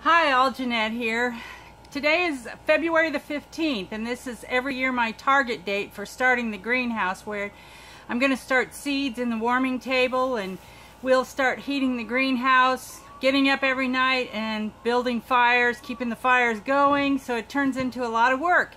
Hi, all, Jeanette here. Today is February the 15th, and this is every year my target date for starting the greenhouse, where I'm going to start seeds in the warming table, and we'll start heating the greenhouse, getting up every night and building fires, keeping the fires going, so it turns into a lot of work.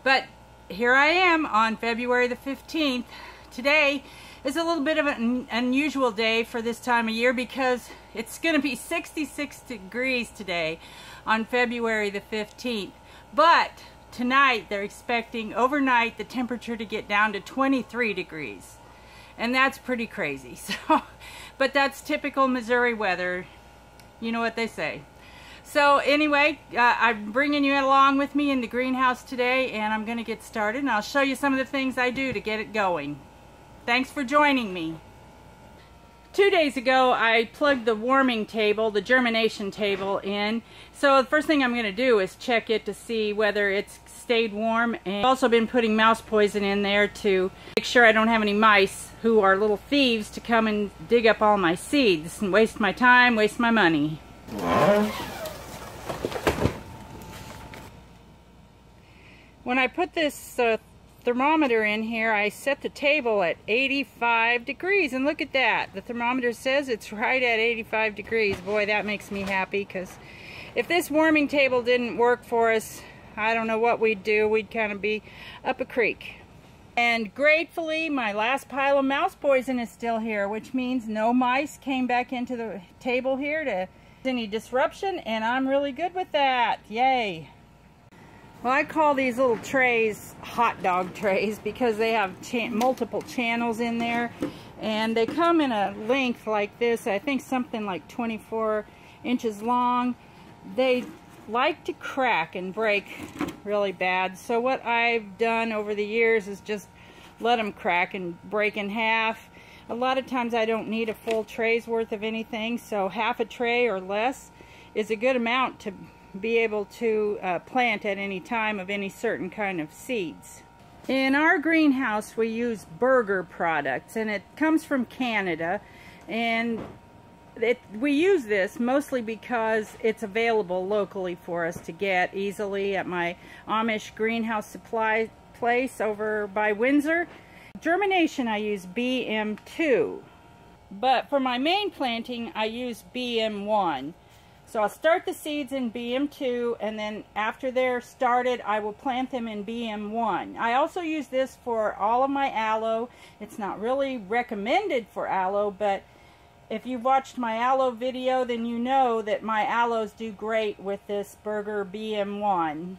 But here I am on February the 15th. Today is a little bit of an unusual day for this time of year because it's going to be 66 degrees today on February the 15th. But tonight they're expecting overnight the temperature to get down to 23 degrees. And that's pretty crazy. But that's typical Missouri weather. You know what they say. So anyway, I'm bringing you along with me in the greenhouse today, and I'm going to get started, and I'll show you some of the things I do to get it going. Thanks for joining me. 2 days ago, I plugged the warming table, the germination table, in. So the first thing I'm going to do is check it to see whether it's stayed warm. And I've also been putting mouse poison in there to make sure I don't have any mice who are little thieves to come and dig up all my seeds and waste my time, waste my money. When I put this thermometer in here, I set the table at 85 degrees, and look at that. The thermometer says it's right at 85 degrees. Boy, that makes me happy, because if this warming table didn't work for us, I don't know what we'd do. We'd kind of be up a creek. And gratefully, my last pile of mouse poison is still here, which means no mice came back into the table here to any disruption, and I'm really good with that. Yay! Well, I call these little trays hot dog trays because they have multiple channels in there, and they come in a length like this. I think something like 24 inches long. They like to crack and break really bad, so what I've done over the years is just let them crack and break in half. A lot of times I don't need a full tray's worth of anything, so half a tray or less is a good amount to be able to plant at any time of any certain kind of seeds. In our greenhouse we use Burger products, and it comes from Canada, and we use this mostly because it's available locally for us to get easily at my Amish greenhouse supply place over by Windsor. Germination I use BM2, but for my main planting I use BM1. So I'll start the seeds in BM2, and then after they're started, I will plant them in BM1. I also use this for all of my aloe. It's not really recommended for aloe, but if you've watched my aloe video, then you know that my aloes do great with this Burger BM1. I'm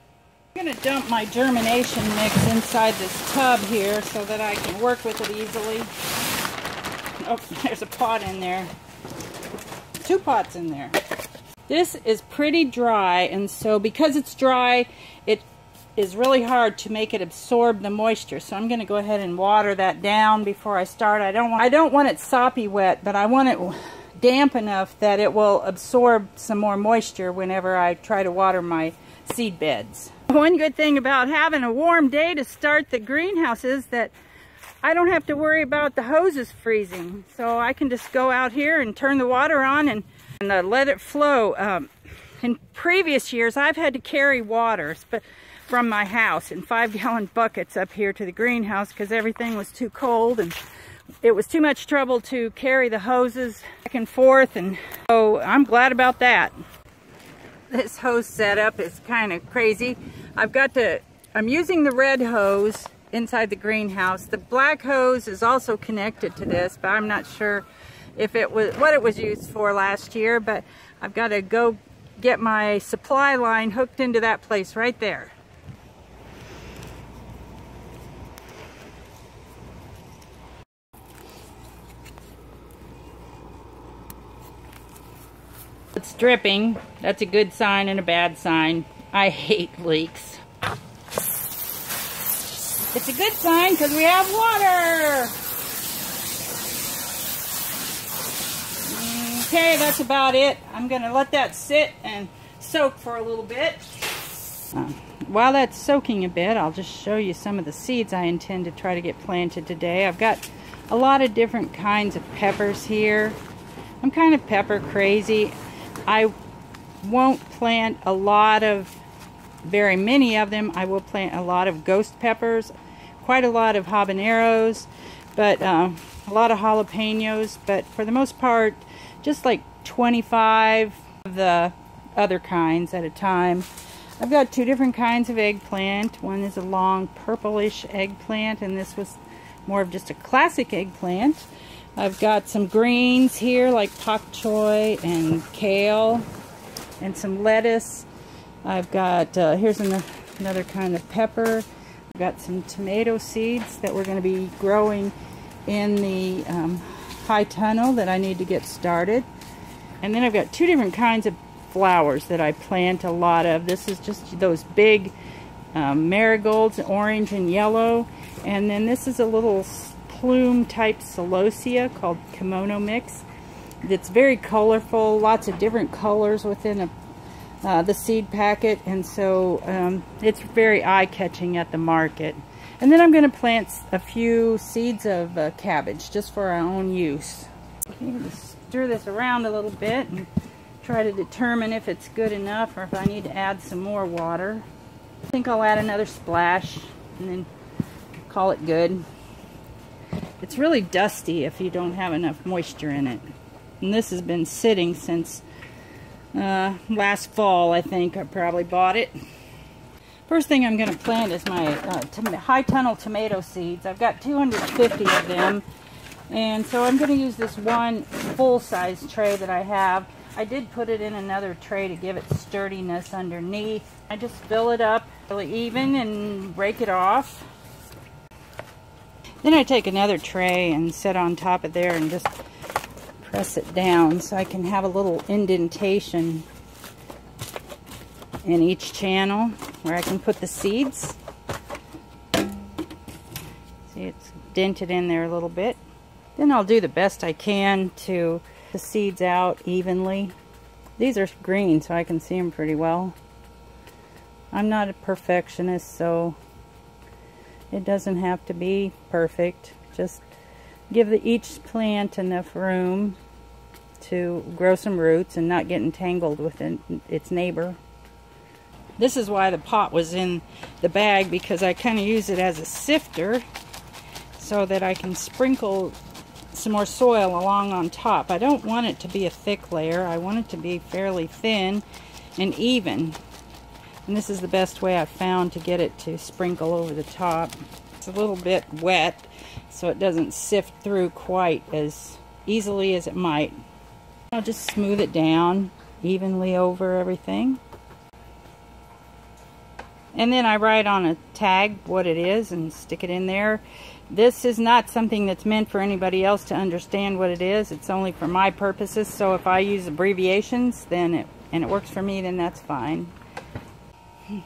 going to dump my germination mix inside this tub here so that I can work with it easily. Oh, there's a pot in there. 2 pots in there. This is pretty dry, and so because it's dry, it is really hard to make it absorb the moisture. So I'm going to go ahead and water that down before I start. I don't want it soppy wet, but I want it damp enough that it will absorb some more moisture whenever I try to water my seed beds. One good thing about having a warm day to start the greenhouse is that I don't have to worry about the hoses freezing. So I can just go out here and turn the water on and let it flow. In previous years, I've had to carry water from my house in 5-gallon buckets up here to the greenhouse because everything was too cold, and it was too much trouble to carry the hoses back and forth, and so I'm glad about that. This hose setup is kind of crazy. I'm using the red hose inside the greenhouse. The black hose is also connected to this, but I'm not sure if it was what it was used for last year, but I've got to go get my supply line hooked into that place right there. It's dripping. That's a good sign and a bad sign. I hate leaks. It's a good sign because we have water. Okay, that's about it. I'm going to let that sit and soak for a little bit. While that's soaking a bit, I'll just show you some of the seeds I intend to try to get planted today. I've got a lot of different kinds of peppers here. I'm kind of pepper crazy. I won't plant a lot of, very many of them. I will plant a lot of ghost peppers, quite a lot of habaneros, but a lot of jalapenos, but for the most part, just like 25 of the other kinds at a time. I've got two different kinds of eggplant. One is a long purplish eggplant, and this was more of just a classic eggplant. I've got some greens here like pak choy and kale and some lettuce. I've got, here's another kind of pepper. I've got some tomato seeds that we're going to be growing in the high tunnel that I need to get started. And then I've got two different kinds of flowers that I plant a lot of. This is just those big marigolds, orange and yellow. And then this is a little plume type celosia called kimono mix. It's very colorful, lots of different colors within the seed packet, and so it's very eye-catching at the market. And then I'm going to plant a few seeds of cabbage just for our own use. I'm going to stir this around a little bit and try to determine if it's good enough or if I need to add some more water. I think I'll add another splash and then call it good. It's really dusty if you don't have enough moisture in it. And this has been sitting since last fall, I think. I probably bought it. First thing I'm going to plant is my high tunnel tomato seeds. I've got 250 of them. And so I'm going to use this one full-size tray that I have. I did put it in another tray to give it sturdiness underneath. I just fill it up really even and rake it off. Then I take another tray and set on top of there and just press it down so I can have a little indentation in each channel where I can put the seeds. See, it's dented in there a little bit. Then I'll do the best I can to the seeds out evenly. These are green, so I can see them pretty well. I'm not a perfectionist, so it doesn't have to be perfect. Just give each plant enough room to grow some roots and not get entangled with its neighbor. This is why the pot was in the bag, because I kind of use it as a sifter so that I can sprinkle some more soil along on top. I don't want it to be a thick layer. I want it to be fairly thin and even. And this is the best way I've found to get it to sprinkle over the top. It's a little bit wet, so it doesn't sift through quite as easily as it might. I'll just smooth it down evenly over everything. And then I write on a tag what it is and stick it in there. This is not something that's meant for anybody else to understand what it is. It's only for my purposes, so if I use abbreviations and it works for me, then that's fine.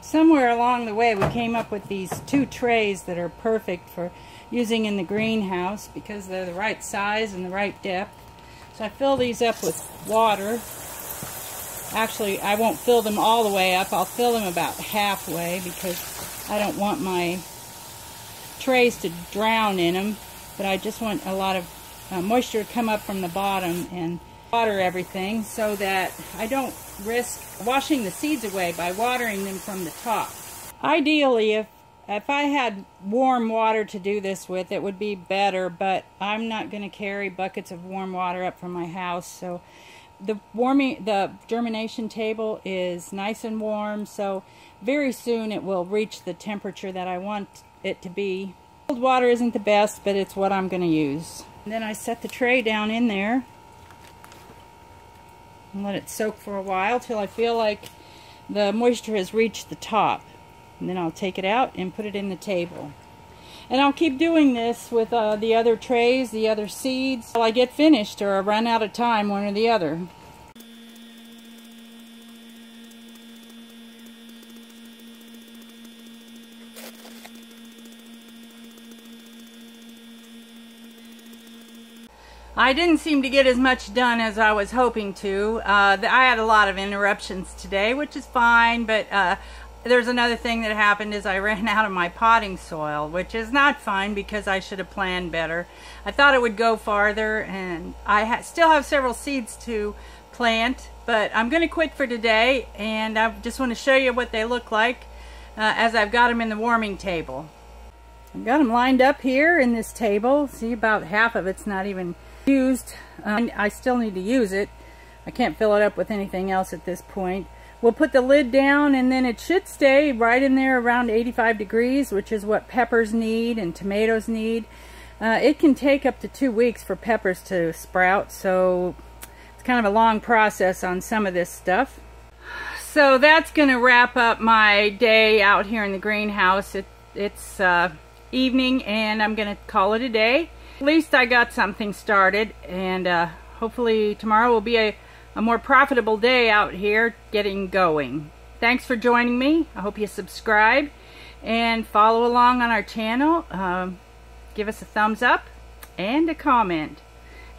Somewhere along the way we came up with these two trays that are perfect for using in the greenhouse because they're the right size and the right depth. So I fill these up with water. Actually, I won't fill them all the way up. I'll fill them about halfway because I don't want my trays to drown in them, but I just want a lot of moisture to come up from the bottom and water everything so that I don't risk washing the seeds away by watering them from the top. Ideally, if I had warm water to do this with, it would be better, but I'm not going to carry buckets of warm water up from my house, so the germination table is nice and warm, so very soon it will reach the temperature that I want it to be. Cold water isn't the best, but it's what I'm going to use. And then I set the tray down in there and let it soak for a while till I feel like the moisture has reached the top. And then I'll take it out and put it in the table. And I'll keep doing this with the other trays, the other seeds, till I get finished or I run out of time, one or the other. I didn't seem to get as much done as I was hoping to. I had a lot of interruptions today, which is fine, but there's another thing that happened is I ran out of my potting soil, which is not fine because I should have planned better. I thought it would go farther, and I still have several seeds to plant, but I'm going to quit for today, and I just want to show you what they look like as I've got them in the warming table. I've got them lined up here in this table. See, about half of it's not even used. I still need to use it. I can't fill it up with anything else at this point. We'll put the lid down, and then it should stay right in there around 85 degrees, which is what peppers need and tomatoes need. It can take up to 2 weeks for peppers to sprout, so it's kind of a long process on some of this stuff. So that's going to wrap up my day out here in the greenhouse. It's evening, and I'm going to call it a day. At least I got something started, and hopefully tomorrow will be a more profitable day out here getting going. Thanks for joining me. I hope you subscribe and follow along on our channel. Give us a thumbs up and a comment.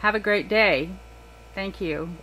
Have a great day. Thank you.